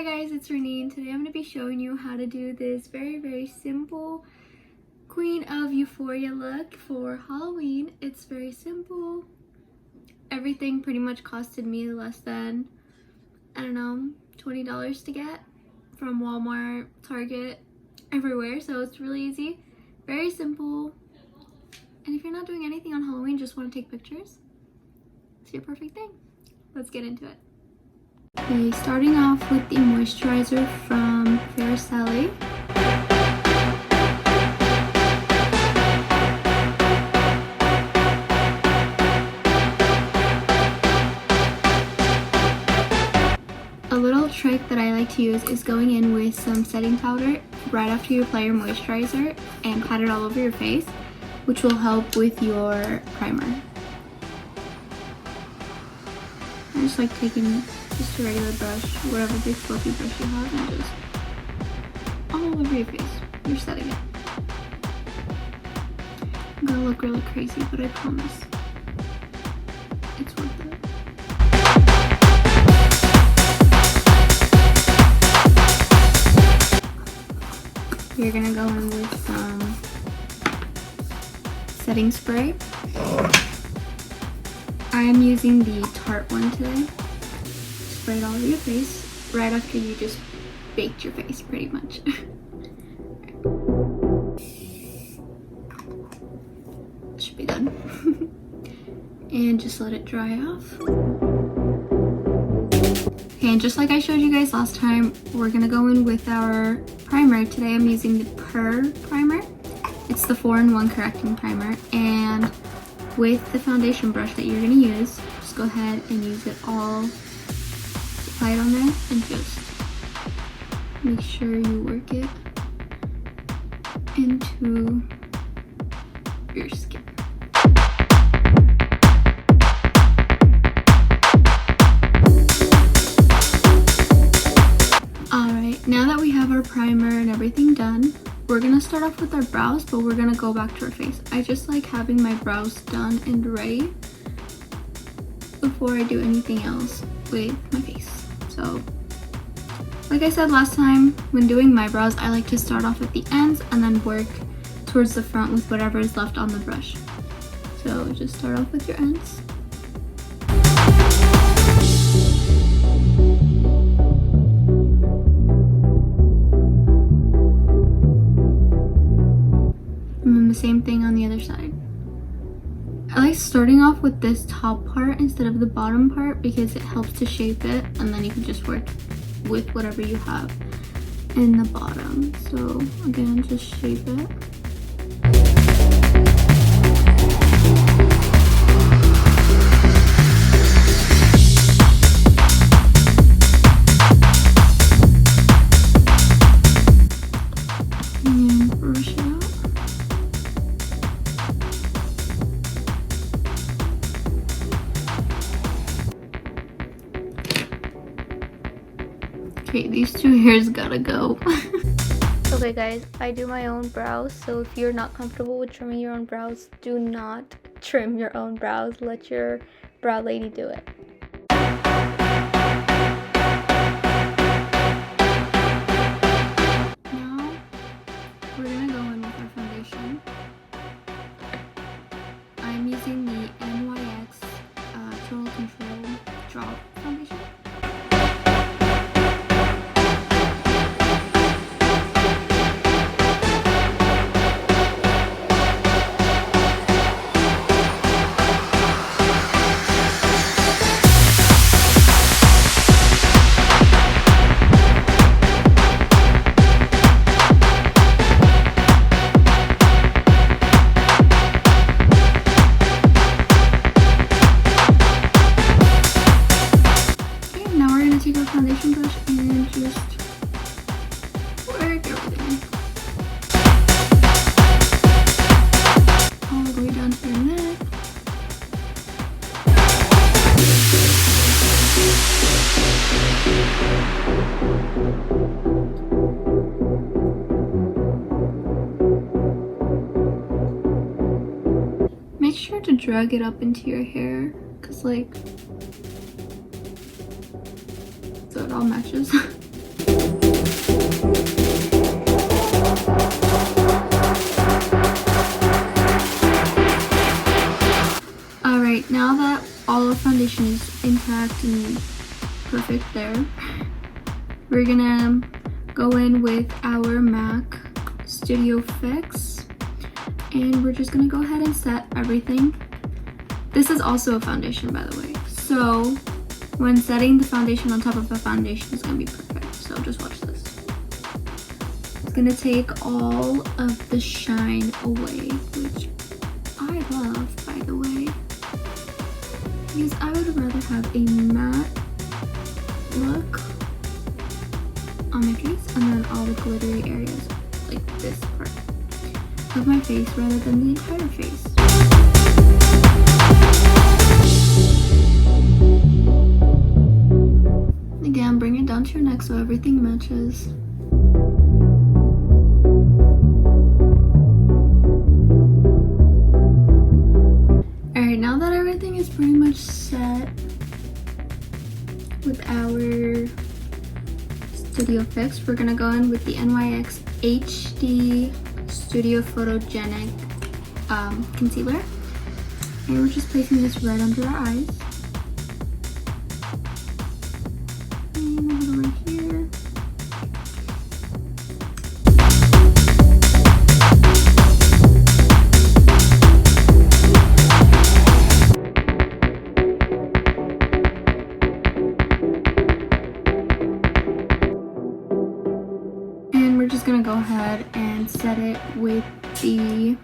Hi guys, it's Raneen. Today I'm going to be showing you how to do this very simple Queen of Euphoria look for Halloween. It's very simple. Everything pretty much costed me less than, I don't know, $20 to get from Walmart, Target, everywhere. So it's really easy, very simple. And if you're not doing anything on Halloween, just want to take pictures, it's your perfect thing. Let's get into it. Okay, starting off with the moisturizer from Sally. A little trick that I like to use is going in with some setting powder right after you apply your moisturizer and pat it all over your face, which will help with your primer. I just like taking just a regular brush, whatever big fluffy brush you have, and just all over your face. You're setting it. I'm gonna look really crazy, but I promise it's worth it. You're gonna go in with some setting spray. I am using the Tarte one today. Spray it all over your face right after you just baked your face, pretty much. Should be done. And just let it dry off. Okay, and just like I showed you guys last time, we're gonna go in with our primer. Today I'm using the Purr primer. It's the 4-in-1 correcting primer, and with the foundation brush that you're gonna use, just go ahead and use it all. Apply it on there and just make sure you work it into your skin. Alright, now that we have our primer and everything done, we're gonna start off with our brows, but we're gonna go back to our face. I just like having my brows done and ready before I do anything else with my face. So, like I said last time, when doing my brows, I like to start off at the ends and then work towards the front with whatever is left on the brush. So just start off with your ends. And then the same thing on the other side. I like starting off with this top part instead of the bottom part because it helps to shape it, and then you can just work with whatever you have in the bottom. So again, just shape it. And brush it out. Okay, these two hairs gotta go. Okay guys, I do my own brows, so if you're not comfortable with trimming your own brows, do not trim your own brows. Let your brow lady do it. Now, we're gonna go in with our foundation. I'm using the NYX Total Control Drop Foundation. Take our foundation brush and just work everything all the way down to your neck. Make sure to drag it up into your hair, because like, so it all matches. foundation is intact and perfect there. We're gonna go in with our MAC Studio Fix, and we're just gonna go ahead and set everything. This is also a foundation, by the way, so when setting the foundation on top of a foundation is gonna be perfect. So just watch this. It's gonna take all of the shine away, which I love, by the way, because I would rather have a matte look on my face and then all the glittery areas, like this part of my face, rather than the entire face. Again, bring it down to your neck so everything matches. Alright, now that everything is pretty much set with our Studio Fix, we're gonna go in with the NYX HD Studio Photogenic concealer, and we're just placing this right under our eyes. And a little right here. And we're just gonna go ahead and set it with the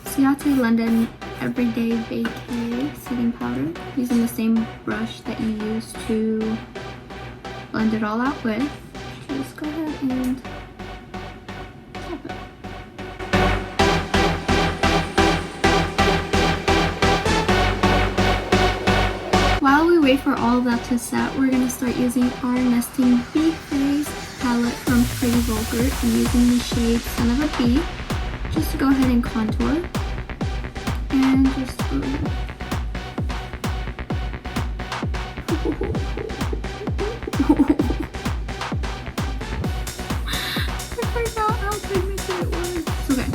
Ciate London Everyday Vacay setting powder, using the same brush that you use to blend it all out with. Just go ahead and tap it. While we wait for all of that to set, we're going to start using our Nesting Bee Face palette from Pretty Vulgar, and using the shade Son of a Bee, just to go ahead and contour. And just I forgot how pigmented it was. Okay.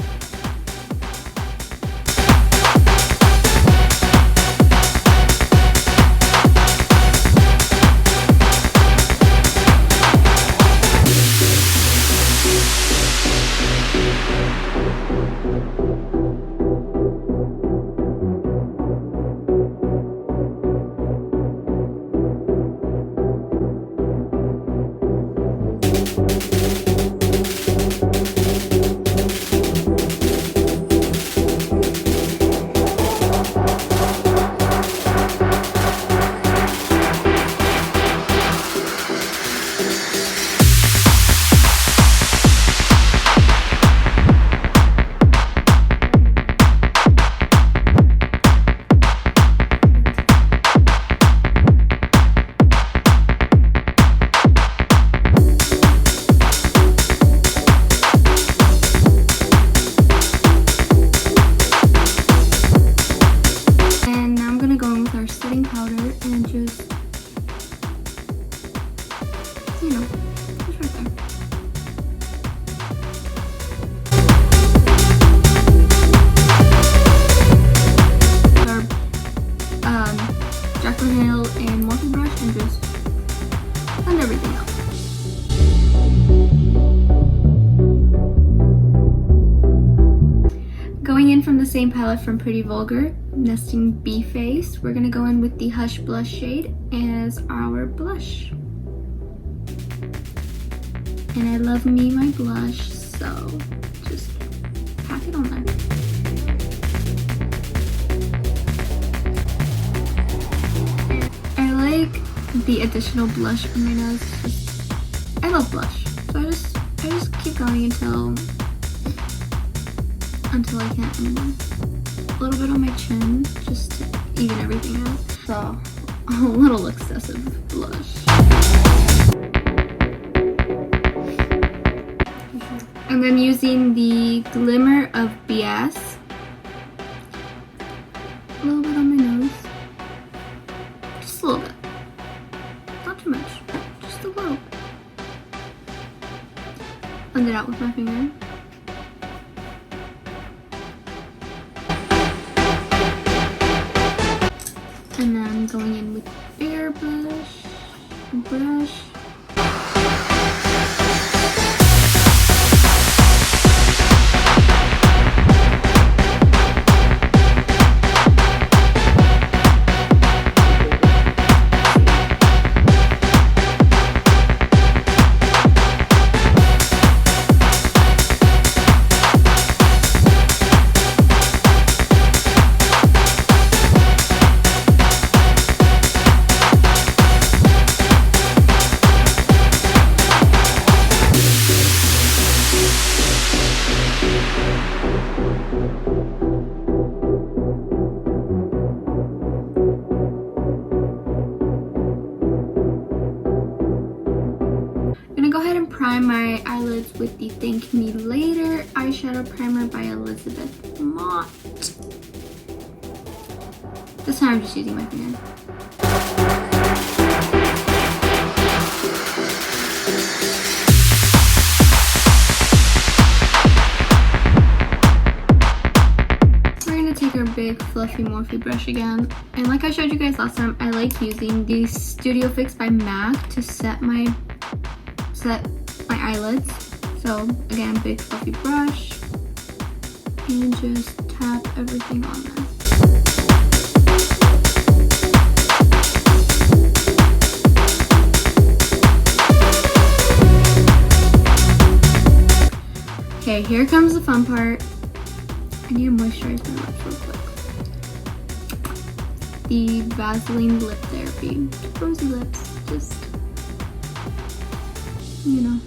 From the same palette from Pretty Vulgar, Nesting Bee Face, we're gonna go in with the Hush Blush shade as our blush. And I love me my blush, so just pack it on there. I like the additional blush on my nose. I love blush, so I just keep going until I can't anymore. A little bit on my chin, just to even everything out. So, a little excessive blush. And then using the Glimmer of BS. A little bit on my nose. Just a little bit. Not too much. Just a little. Blend it out with my finger. And then I'm going in with bigger brush. Go ahead and prime my eyelids with the Thank Me Later eyeshadow primer by Elizabeth Mott. This time I'm just using my finger. We're gonna take our big fluffy Morphe brush again, and like I showed you guys last time, I like using the Studio Fix by MAC to set my eyelids. So again, big fluffy brush, and just tap everything on there. Okay, here comes the fun part. I need to moisturize my lips real quick. The Vaseline Lip Therapy. Rosy lips, just, you know.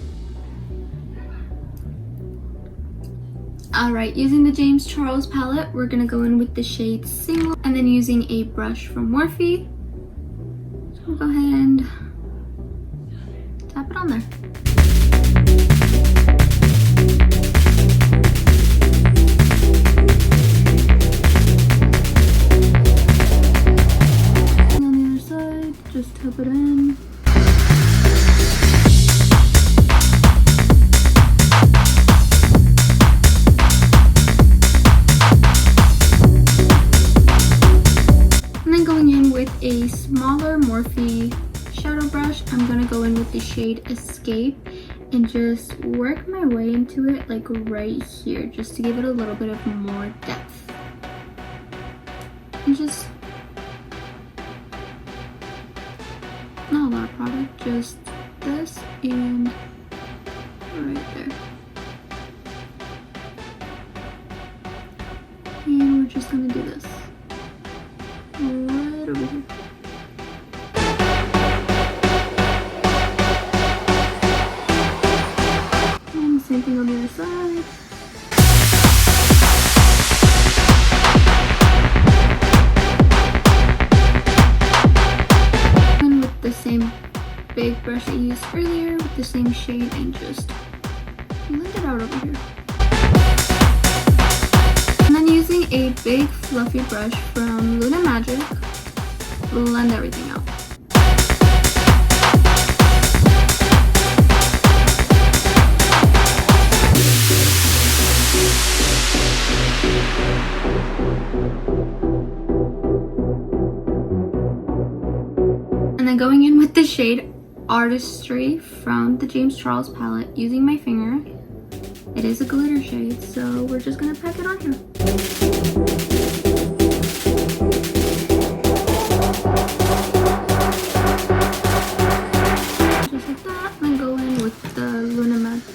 Alright, using the James Charles palette, we're gonna go in with the shade Single, and then using a brush from Morphe. So we'll go ahead and tap it on there. And on the other side, just tap it in. A smaller Morphe shadow brush, I'm gonna go in with the shade Escape and just work my way into it, like right here, just to give it a little bit of more depth. And just not a lot of product, just this and right there. And we're just gonna do this right over here. And same thing on the other side. And with the same big brush I used earlier, with the same shade, and just blend it out over here. And then using a big fluffy brush from Luna Magic, blend everything out. And then going in with the shade Artistry from the James Charles palette, using my finger. It is a glitter shade, so we're just gonna pack it on here. Just like that, and then go in with the Luna Magic,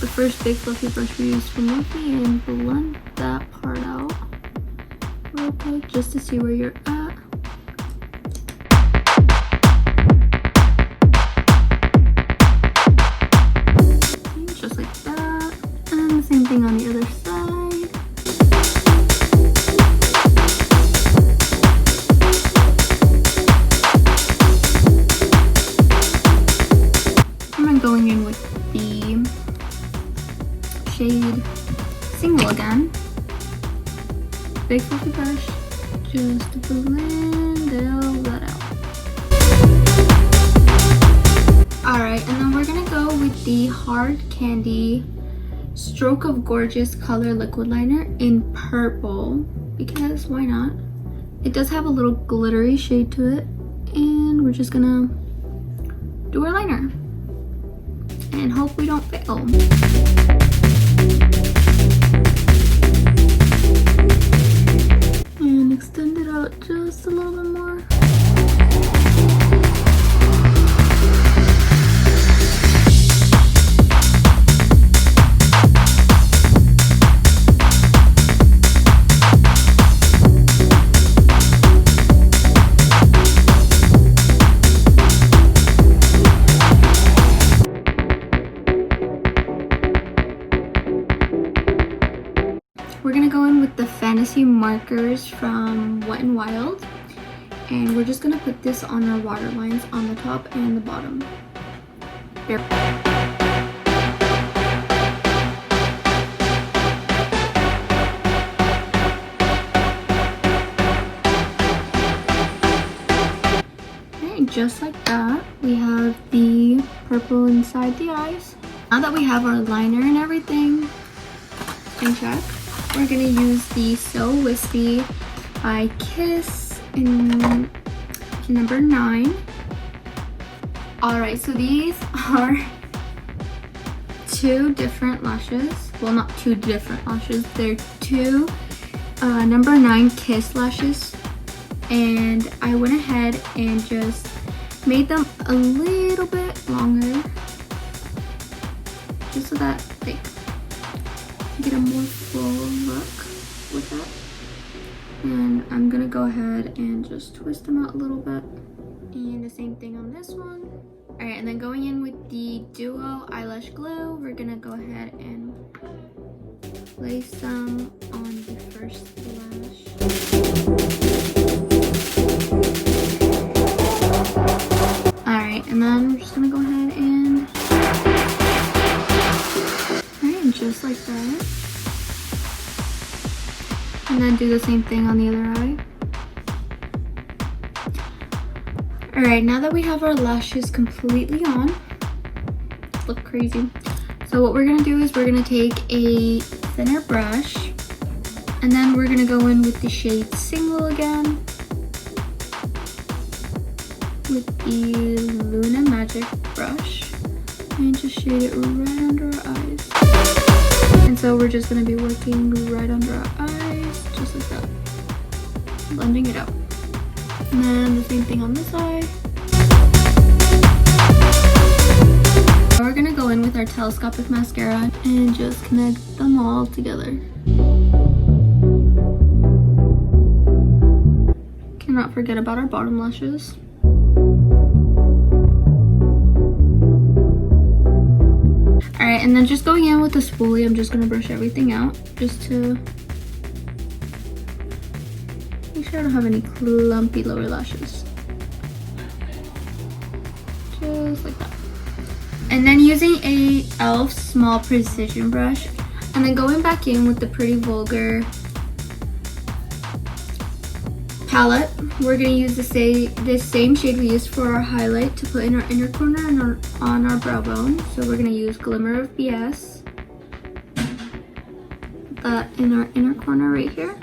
the first big fluffy brush we used from Morphe, and blend that part out real quick just to see where you're at. Just like that, and the same thing on the other side. And I'm going in with the shade Single again. Big fluffy brush, just blend all that out. Alright, and then we're gonna go with the Hard Candy Stroke of Gorgeous color liquid liner in purple, because why not? It does have a little glittery shade to it, and we're just gonna do our liner and hope we don't fail. And extend it out just a little bit more. We're gonna go in with the Fantasy markers from Wet n Wild, and we're just gonna put this on our water lines on the top and the bottom. There. Okay, just like that, we have the purple inside the eyes. Now that we have our liner and everything in check, we're gonna use the So Wispy by Kiss in number 9. Alright, so these are 2 different lashes. Well, not 2 different lashes. They're 2 number 9 Kiss lashes. And I went ahead and just made them a little bit longer. Just so that, like, get a more full look with it. And I'm gonna go ahead and just twist them out a little bit. And the same thing on this one. Alright, and then going in with the Duo eyelash glue, we're gonna go ahead and place them on the first lash. Alright, and then we're just gonna go ahead and just like that. And then do the same thing on the other eye. Alright, now that we have our lashes completely on, look crazy. So what we're gonna do is we're gonna take a thinner brush, and then we're gonna go in with the shade Single again, with the Luna Magic brush, and just shade it right under our eyes. And so we're just gonna be working right under our eyes, just like that, blending it out. And then the same thing on this eye. Now we're gonna go in with our telescopic mascara and just connect them all together. Cannot forget about our bottom lashes. Alright, and then just going in with the spoolie, I'm just going to brush everything out just to make sure I don't have any clumpy lower lashes. Just like that. And then using a e.l.f. small precision brush, and then going back in with the Pretty Vulgar palette, we're going to use the same shade we used for our highlight to put in our inner corner and on our brow bone. So we're going to use Glimmer of BS. Put that in our inner corner right here.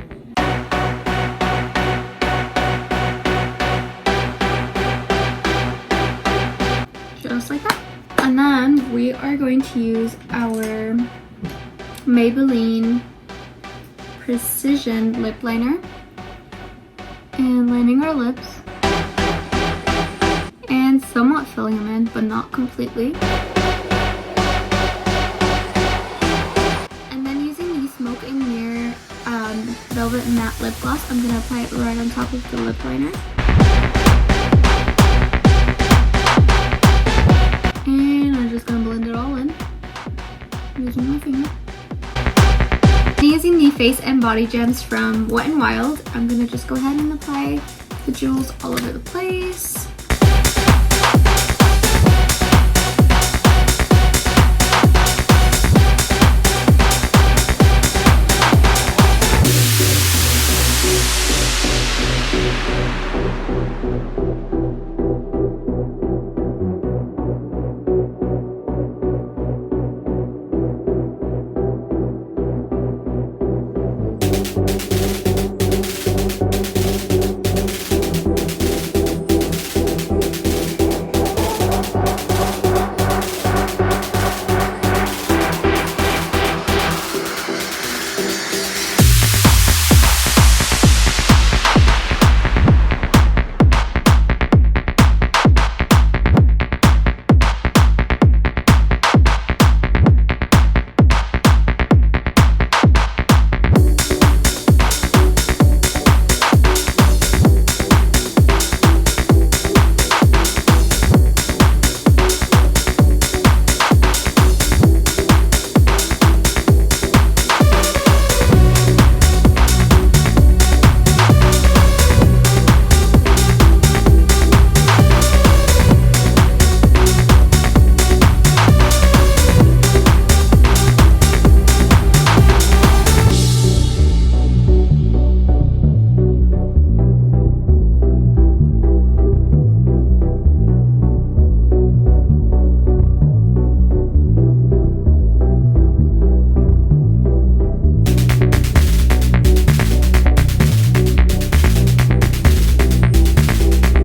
Just like that. And then we are going to use our Maybelline Precision Lip Liner. And lining our lips and somewhat filling them in, but not completely. And then using the Smoke and Mirror Velvet Matte Lip Gloss, I'm going to apply it right on top of the lip liner. And I'm just going to blend it all in using my finger. Using the Face and Body Gems from Wet n Wild, I'm going to just go ahead and apply the jewels all over the place.